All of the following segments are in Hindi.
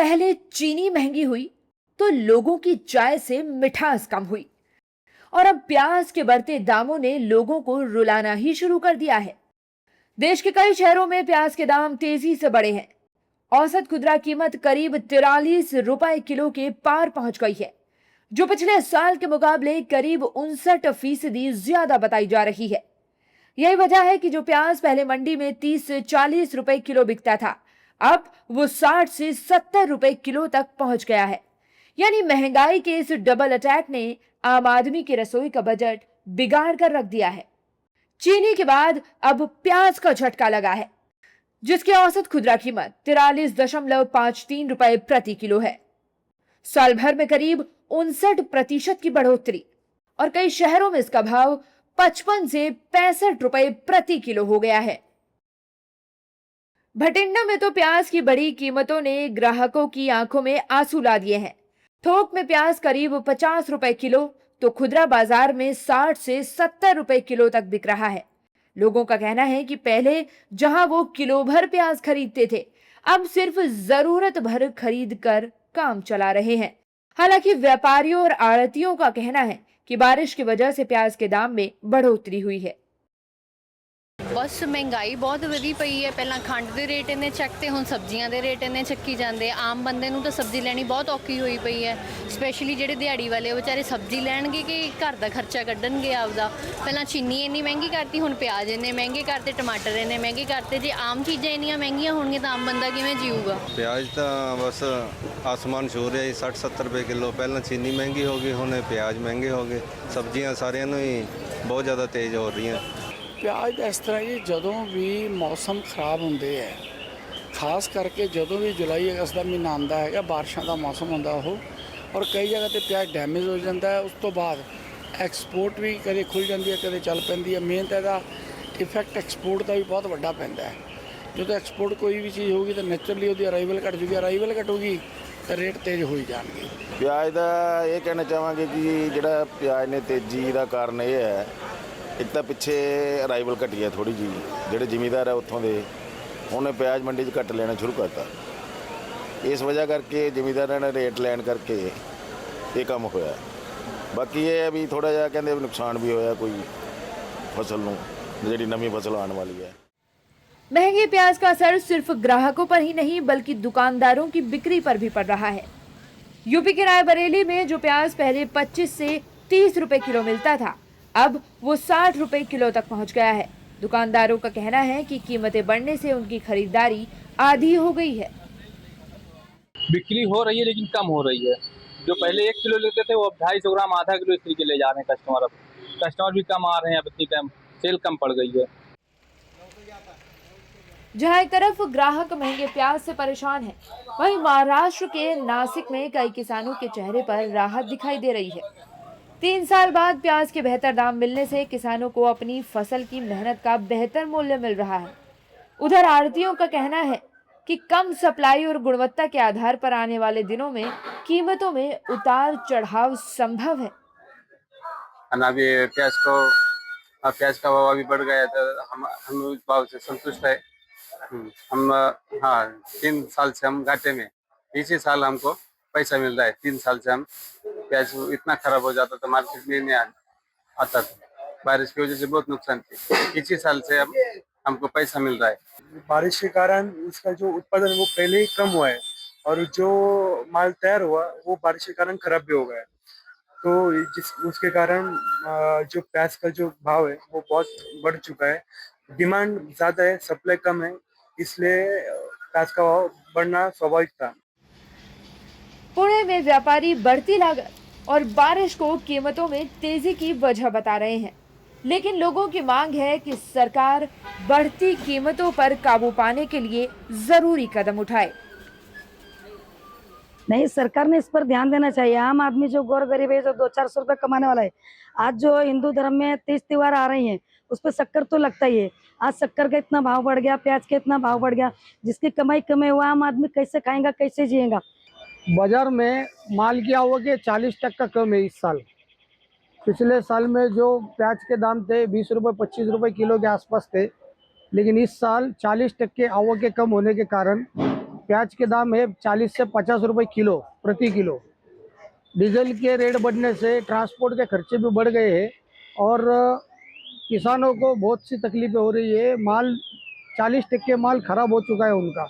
पहले चीनी महंगी हुई तो लोगों की चाय से मिठास कम हुई और अब प्याज के बढ़ते दामों ने लोगों को रुलाना ही शुरू कर दिया है। देश के कई शहरों में प्याज के दाम तेजी से बढ़े हैं। औसत खुदरा कीमत करीब 43 रुपए किलो के पार पहुंच गई है, जो पिछले साल के मुकाबले करीब 59% ज्यादा बताई जा रही है। यही वजह है कि जो प्याज पहले मंडी में 30 से 40 रुपए किलो बिकता था, अब वो 60 से 70 रुपए किलो तक पहुंच गया है। यानी महंगाई के इस डबल अटैक ने आम आदमी की रसोई का बजट बिगाड़ कर रख दिया है। चीनी के बाद अब प्याज का झटका लगा है, जिसकी औसत खुदरा कीमत 43.53 रुपए प्रति किलो है। साल भर में करीब 59% की बढ़ोतरी और कई शहरों में इसका भाव 55 से 65 रुपए प्रति किलो हो गया है। भटिंडा में तो प्याज की बड़ी कीमतों ने ग्राहकों की आंखों में आंसू ला दिए हैं। थोक में प्याज करीब 50 रुपए किलो तो खुदरा बाजार में 60 से 70 रुपए किलो तक बिक रहा है। लोगों का कहना है कि पहले जहां वो किलो भर प्याज खरीदते थे, अब सिर्फ जरूरत भर खरीद कर काम चला रहे हैं। हालांकि व्यापारियों और आड़तियों का कहना है कि बारिश की वजह से प्याज के दाम में बढ़ोतरी हुई है। बस महंगाई बहुत वधी पई है। पहला खंड के रेट इन्ने चकते, हुण सब्जियां के रेट इन्ने चक्की जाते। आम बंदे नूं तो सब्जी लैनी बहुत औखी हुई पई है। स्पैशली जिहड़े दिहाड़ी वाले बेचारे सब्जी लैणगे कि घर का खर्चा कड्ढणगे आपदा। पहला चीनी इन्नी महंगी करती, हुण प्याज इन्ने महंगे करते, टमाटर इन्ने महंगे करते। जे आम चीज़ां इन्नियां महंगियां होणगीਆਂ ਤਾਂ आम बंदा किवें जीऊगा। प्याज तो बस आसमान छू रहा है, 60-70 रुपए किलो। पहला चीनी महंगी हो गई, हुण प्याज महंगे हो गए। सब्जियां सारियां नूं ही बहुत ज़्यादा तेज़ हो रही हैं। प्याज इस तरह जी ਜਦੋਂ भी मौसम खराब होंगे है, खास करके ਜਦੋਂ भी जुलाई अगस्त का महीना आता है, बारिशों का मौसम होंगे वो, और कई जगह पर प्याज डैमेज हो जाता है। उस तो बाद एक्सपोर्ट भी कदे खुल जाती है, कदे चल पैंदी है। मेन तो इसका इफैक्ट एक्सपोर्ट का भी बहुत बड़ा पैंदा है। जो एक्सपोर्ट कोई भी चीज़ होगी तो नैचुरली वो अराइवल घट जूगी, अराइवल घटूगी तो रेट तेज़ हो जाएंगे। प्याज का ये कहना चाहांगे कि जो प्याज ने तेजी का कारण ये है, एक तो पिछे अराइवल घटी है थोड़ी जी, जोड़े जिमीदार है उत्थों के, उन्हें प्याज मंडी घट लेना शुरू करता। इस वजह करके जिमीदार ने रेट लैन करके ये काम होया। बाकी ये है भी थोड़ा जहा कहते नुकसान भी होया कोई फसल नूं, जिहड़ी नवीं फसल आने वाली है। महंगे प्याज का असर सिर्फ ग्राहकों पर ही नहीं बल्कि दुकानदारों की बिक्री पर भी पड़ रहा है। यूपी के रायबरेली में जो प्याज पहले 25 से 30 रुपए किलो मिलता था, अब वो 60 रुपए किलो तक पहुंच गया है। दुकानदारों का कहना है कि कीमतें बढ़ने से उनकी खरीदारी आधी हो गई है। बिक्री हो रही है लेकिन कम हो रही है। जो पहले 1 किलो लेते थे वो अब 250 ग्राम, आधा किलो इस तरीके ले जा रहे हैं कस्टमर। अब कस्टमर भी कम आ रहे हैं, अब इतनी टाइम सेल कम पड़ गई है। जहां एक तरफ ग्राहक महंगे प्याज से परेशान है, वहीं महाराष्ट्र के नासिक में कई किसानों के चेहरे पर राहत दिखाई दे रही है। 3 साल बाद प्याज के बेहतर दाम मिलने से किसानों को अपनी फसल की मेहनत का बेहतर मूल्य मिल रहा है। उधर आड़तियों का कहना है कि कम सप्लाई और गुणवत्ता के आधार पर आने वाले दिनों में कीमतों में उतार चढ़ाव संभव है। अभी प्याज का भाव अभी बढ़ गया, तो हम उस भाव से संतुष्ट है। हम 3 साल से हम घाटे में, इसी साल हमको पैसा मिल रहा है। 3 साल से हम प्याज इतना खराब हो जाता था, मार्केट में नहीं आता था। बारिश की वजह से बहुत नुकसान थी। इसी साल से अब हमको पैसा मिल रहा है। बारिश के कारण इसका जो उत्पादन वो पहले ही कम हुआ है, और जो माल तैयार हुआ वो बारिश के कारण खराब भी हो गया। तो उसके कारण जो प्याज का जो भाव है वो बहुत बढ़ चुका है। डिमांड ज़्यादा है, सप्लाई कम है, इसलिए प्याज का भाव बढ़ना स्वाभाविक था। पुणे में व्यापारी बढ़ती लागत और बारिश को कीमतों में तेजी की वजह बता रहे हैं, लेकिन लोगों की मांग है कि सरकार बढ़ती कीमतों पर काबू पाने के लिए जरूरी कदम उठाए। नहीं, सरकार ने इस पर ध्यान देना चाहिए। आम आदमी जो गौर गरीब है, जो 200-400 रुपए कमाने वाला है, आज जो हिंदू धर्म में तीज त्योहार आ रही हैं, उस पर शक्कर तो लगता ही है। आज शक्कर का इतना भाव बढ़ गया, प्याज का इतना भाव बढ़ गया, जिसकी कमाई कम है वो आम आदमी कैसे खाएगा, कैसे जिएगा। बाजार में माल की आवक 40% कम है इस साल। पिछले साल में जो प्याज के दाम थे 20 रुपये 25 रुपये किलो के आसपास थे, लेकिन इस साल 40% आवक के कम होने के कारण प्याज के दाम है 40 से 50 रुपए किलो प्रति किलो। डीजल के रेट बढ़ने से ट्रांसपोर्ट के खर्चे भी बढ़ गए हैं और किसानों को बहुत सी तकलीफें हो रही है। माल 40% माल खराब हो चुका है उनका।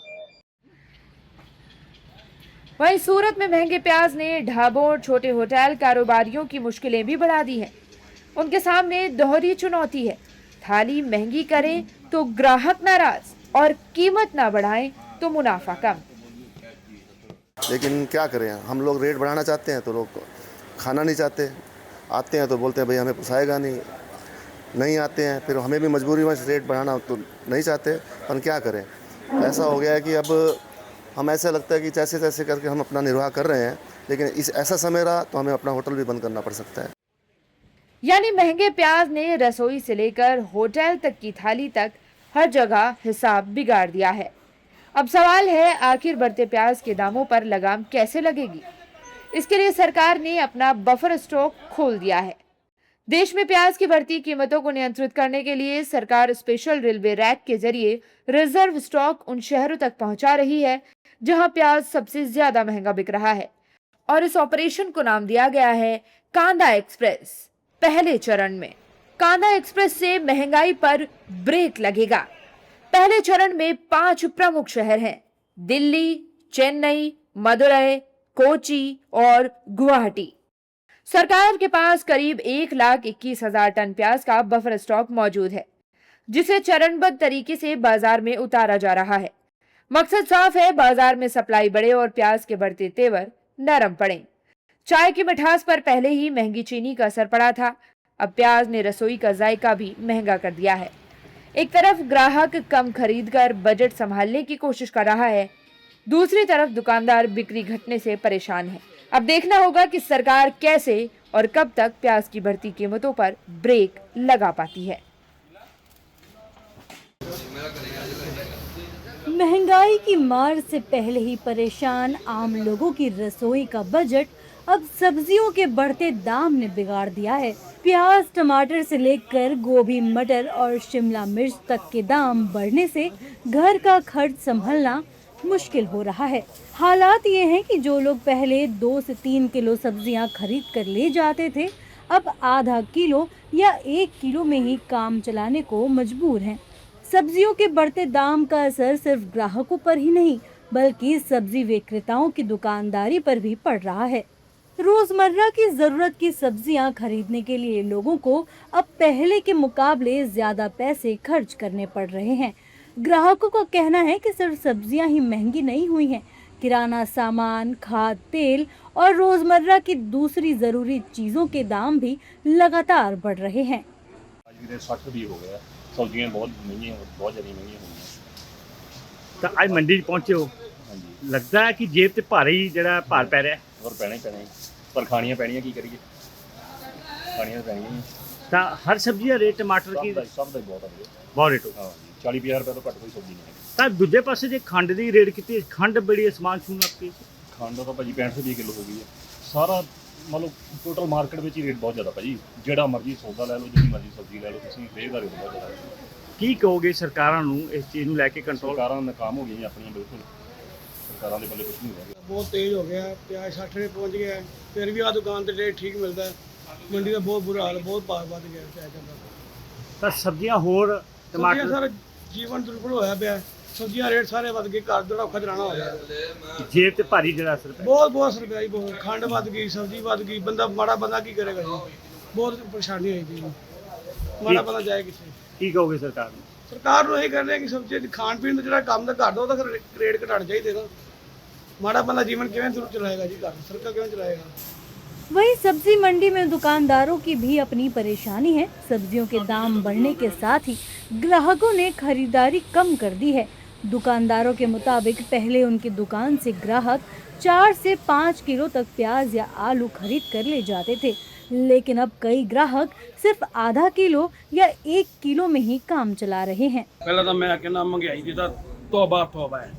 वहीं सूरत में महंगे प्याज ने ढाबों और छोटे होटल कारोबारियों की मुश्किलें भी बढ़ा दी हैं। उनके सामने दोहरी चुनौती है, थाली महंगी करें तो ग्राहक नाराज और कीमत ना बढ़ाएं तो मुनाफा कम। लेकिन क्या करें, हम लोग रेट बढ़ाना चाहते हैं तो लोग खाना नहीं चाहते। आते हैं तो बोलते हैं भाई हमें पोसाएगा नहीं, नहीं आते हैं फिर हमें भी मजबूरी में रेट बढ़ाना तो नहीं चाहते, पर क्या करें। ऐसा हो गया है कि अब हम ऐसा लगता है कि जैसे तैसे करके हम अपना निर्वाह कर रहे हैं, लेकिन इस ऐसा समय रहा तो हमें अपना होटल भी बंद करना पड़ सकता है। यानी महंगे प्याज ने रसोई से लेकर होटल तक की थाली तक हर जगह हिसाब बिगाड़ दिया है। अब सवाल है, आखिर बढ़ते प्याज के दामों पर लगाम कैसे लगेगी? इसके लिए सरकार ने अपना बफर स्टॉक खोल दिया है। देश में प्याज की बढ़ती कीमतों को नियंत्रित करने के लिए सरकार स्पेशल रेलवे रैक के जरिए रिजर्व स्टॉक उन शहरों तक पहुंचा रही है जहां प्याज सबसे ज्यादा महंगा बिक रहा है, और इस ऑपरेशन को नाम दिया गया है कांदा एक्सप्रेस। पहले चरण में कांदा एक्सप्रेस से महंगाई पर ब्रेक लगेगा। पहले चरण में 5 प्रमुख शहर हैं, दिल्ली, चेन्नई, मदुरई, कोची और गुवाहाटी। सरकार के पास करीब 1,21,000 टन प्याज का बफर स्टॉक मौजूद है, जिसे चरणबद्ध तरीके से बाजार में उतारा जा रहा है। मकसद साफ है, बाजार में सप्लाई बढ़े और प्याज के बढ़ते तेवर नरम पड़े। चाय की मिठास पर पहले ही महंगी चीनी का असर पड़ा था, अब प्याज ने रसोई का जायका भी महंगा कर दिया है। एक तरफ ग्राहक कम खरीदकर बजट संभालने की कोशिश कर रहा है, दूसरी तरफ दुकानदार बिक्री घटने से परेशान है। अब देखना होगा कि सरकार कैसे और कब तक प्याज की बढ़ती कीमतों पर ब्रेक लगा पाती है। महंगाई की मार से पहले ही परेशान आम लोगों की रसोई का बजट अब सब्जियों के बढ़ते दाम ने बिगाड़ दिया है। प्याज, टमाटर से लेकर गोभी, मटर और शिमला मिर्च तक के दाम बढ़ने से घर का खर्च संभालना मुश्किल हो रहा है। हालात ये हैं कि जो लोग पहले 2 से 3 किलो सब्जियां खरीद कर ले जाते थे, अब आधा किलो या 1 किलो में ही काम चलाने को मजबूर हैं। सब्जियों के बढ़ते दाम का असर सिर्फ ग्राहकों पर ही नहीं, बल्कि सब्जी विक्रेताओं की दुकानदारी पर भी पड़ रहा है। रोजमर्रा की जरूरत की सब्जियां खरीदने के लिए लोगों को अब पहले के मुकाबले ज्यादा पैसे खर्च करने पड़ रहे हैं। ग्राहकों का कहना है कि सिर्फ सब्जियां ही महंगी नहीं हुई हैं, किराना सामान, खाद, तेल और रोजमर्रा की दूसरी जरूरी चीजों के दाम भी लगातार बढ़ रहे हैं। 60 भी हो गया, सब्जियां बहुत महंगी, बहुत ज़्यादा महंगी हो गई। तो आज मंडी पहुंचे हो, लगता है कि जेब ते भारी ਜਿਹੜਾ ਭਾਰ ਪੈ ਰਿਹਾ और पैना ही पैना है, पर खानियां पैनियां की करिए, खानियां पैनियां। ਤਾਂ हर सब्जी का रेट टमाटर की सब ਦਾ बहुत रेट हो 40-50 रुपए तो घट कोई सब्जी नहीं है। ਤਾਂ ਦੂਜੇ ਪਾਸੇ ਜੇ ਖੰਡ ਦੀ ਰੇਟ ਕੀਤੀ, ਖੰਡ ਬੜੀ ਅਸਮਾਨ ਛੂਣ ਲੱਗ ਪਈ। ਖੰਡ ਤਾਂ ਭਾਜੀ 65 ਰੁਪਏ ਕਿਲੋ ਹੋ ਗਈ ਹੈ। ਸਾਰਾ ਮਤਲਬ ਟੋਟਲ ਮਾਰਕੀਟ ਵਿੱਚ ਹੀ ਰੇਟ ਬਹੁਤ ਜ਼ਿਆਦਾ ਭਾਜੀ, ਜਿਹੜਾ ਮਰਜ਼ੀ ਸੌਦਾ ਲੈ ਲਓ, ਜਿਹੜੀ ਮਰਜ਼ੀ ਸਬਜ਼ੀ ਲੈ ਲਓ ਤੁਸੀਂ, ਰੇਟ ਦਾ ਰੇਟ ਬਹੁਤ ਜ਼ਿਆਦਾ। ਕੀ ਕਹੋਗੇ ਸਰਕਾਰਾਂ ਨੂੰ ਇਸ ਚੀਜ਼ ਨੂੰ ਲੈ ਕੇ? ਕੰਟਰੋਲ ਸਰਕਾਰਾਂ ਨਾਕਾਮ ਹੋ ਗਈਆਂ ਆਪਣੀਆਂ, ਬਿਲਕੁਲ ਸਰਕਾਰਾਂ ਦੇ ਪੱਲੇ ਕੁਝ ਨਹੀਂ ਹੋ ਰਿਹਾ। ਬਹੁਤ ਤੇਜ਼ ਹੋ ਗਿਆ, ਪਿਆਜ਼ 60 ਰੁਪਏ ਪਹੁੰਚ ਗਿਆ, ਫਿਰ ਵੀ ਆ ਦੁਕਾਨ ਤੇ ਰੇਟ ਠੀਕ ਮਿਲਦਾ, ਮੰਡੀ ਦਾ ਬਹੁਤ ਬੁਰਾ ਹਾਲ, ਬਹੁਤ ਭਾਅ ਵੱਧ ਗਿਆ ਪਿਆਜ਼ ਦਾ। ਤਾਂ ਸਬਜ਼ੀਆਂ ਹੋਰ ਟਮਾਟਰ ਸਾਰਾ ਜੀਵਨ ਦੁਰਬਲ ਹੋਇਆ ਪਿਆ, ਸਬਜ਼ੀਆਂ ਰੇਟ ਸਾਰੇ ਵੱਧ ਗਏ, ਘਰ ਦਾ ਔਖਾ ਚਲਾਉਣਾ ਹੋ ਗਿਆ। ਜੇਬ ਤੇ ਭਾਰੀ ਜਿਹੜਾ ਅਸਰ ਪਿਆ, ਬਹੁਤ ਅਸਰ ਪਿਆ ਜੀ, ਬਹੁਤ ਖੰਡ ਵੱਧ ਗਈ, ਸਬਜ਼ੀ ਵੱਧ ਗਈ, ਬੰਦਾ ਮਾੜਾ ਬੰਦਾ ਕੀ ਕਰੇਗਾ ਜੀ, ਬਹੁਤ ਪਰੇਸ਼ਾਨੀ ਹੋਈ ਜੀ, ਮਾੜਾ ਬੰਦਾ ਜਾਏ ਕਿੱਥੇ। ਕੀ ਕਹੋਗੇ ਸਰਕਾਰ ਨੂੰ? ਸਰਕਾਰ ਨੂੰ ਇਹ ਕਹਿੰਦੇ ਕਿ ਸਬਜ਼ੀ ਖਾਣ ਪੀਣ ਦਾ ਜਿਹੜਾ ਕੰਮ ਦਾ ਘਰ ਦਾ ਉਹਦਾ ਰੇਟ ਘਟਾਉਣੇ ਚਾਹੀਦੇ ਨਾ, माड़ा बंदा जीवन क्यों चलाएगा जी, घर सरकार क्यों चलाएगा। वहीं सब्जी मंडी में दुकानदारों की भी अपनी परेशानी है। सब्जियों के दाम बढ़ने के साथ ही ग्राहकों ने खरीदारी कम कर दी है। दुकानदारों के मुताबिक पहले उनकी दुकान से ग्राहक 4 से 5 किलो तक प्याज या आलू खरीद कर ले जाते थे, लेकिन अब कई ग्राहक सिर्फ आधा किलो या 1 किलो में ही काम चला रहे हैं। पहले तो मैं कहना महंगाई की तौबा तौबा है,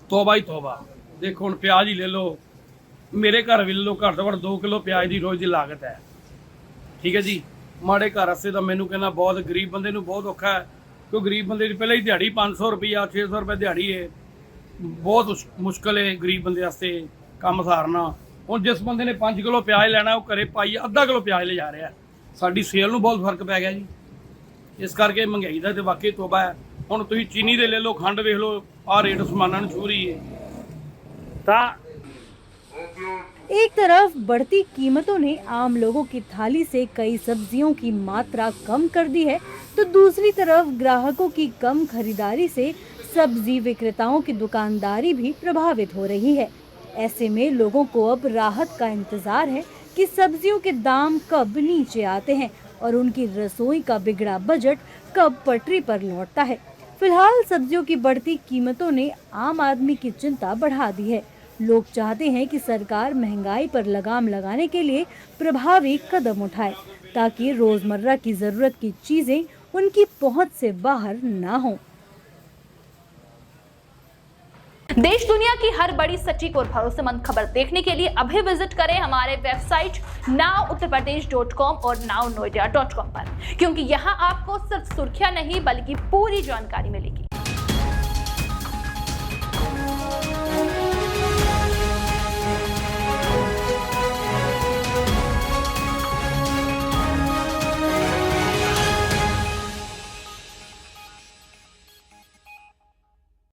तौबा ही तौबा। देखो हुण प्याज ही ले लो, मेरे घर भी ले लो, घट तो घट 2 किलो प्याज की रोज़ की लागत है, ठीक है जी। माड़े घर वास्ते तो मैनू कहना बहुत, गरीब बंदे नूं बहुत औखा है, क्योंकि गरीब बंदे की पहले ही दिहाड़ी 500 रुपया 600 रुपये दिहाड़ी है, ਬਹੁਤ ਮੁਸ਼ਕਲ ਹੈ ਗਰੀਬ ਬੰਦੇ ਵਾਸਤੇ ਕੰਮ ਸਾਰਨਾ। ਹੁਣ ਜਿਸ ਬੰਦੇ ਨੇ 5 ਕਿਲੋ ਪਿਆਜ਼ ਲੈਣਾ ਉਹ ਘਰੇ ਪਾਈ ਅੱਧਾ ਕਿਲੋ ਪਿਆਜ਼ ਲੈ ਜਾ ਰਿਹਾ। ਸਾਡੀ ਸੇਲ ਨੂੰ ਬਹੁਤ ਫਰਕ ਪੈ ਗਿਆ ਜੀ। ਇਸ ਕਰਕੇ ਮਹਿੰਗਾਈ ਦਾ ਤੇ ਵਾਕਈ ਤੋਬਾ ਹੈ। ਹੁਣ ਤੁਸੀਂ ਚੀਨੀ ਦੇ ਲੈ ਲਓ, ਖੰਡ ਵੇਖ ਲਓ, ਆਹ ਰੇਟ ਸਮਾਨਾਂ ਨੂੰ ਛੂ ਰਹੀ ਹੈ। ਤਾਂ एक तरफ बढ़ती कीमतों ने आम लोगों की थाली से कई सब्जियों की मात्रा कम कर दी है, तो दूसरी तरफ ग्राहकों की कम खरीदारी से सब्जी विक्रेताओं की दुकानदारी भी प्रभावित हो रही है। ऐसे में लोगों को अब राहत का इंतजार है कि सब्जियों के दाम कब नीचे आते हैं और उनकी रसोई का बिगड़ा बजट कब पटरी पर लौटता है। फिलहाल सब्जियों की बढ़ती कीमतों ने आम आदमी की चिंता बढ़ा दी है। लोग चाहते हैं कि सरकार महंगाई पर लगाम लगाने के लिए प्रभावी कदम उठाए, ताकि रोजमर्रा की जरूरत की चीजें उनकी पहुंच से बाहर ना हों। देश दुनिया की हर बड़ी, सटीक और भरोसेमंद खबर देखने के लिए अभी विजिट करें हमारे वेबसाइट nowuttarpradesh.com और nownoida.com पर, क्योंकि यहाँ आपको सिर्फ सुर्खियां नहीं बल्कि पूरी जानकारी मिलेगी।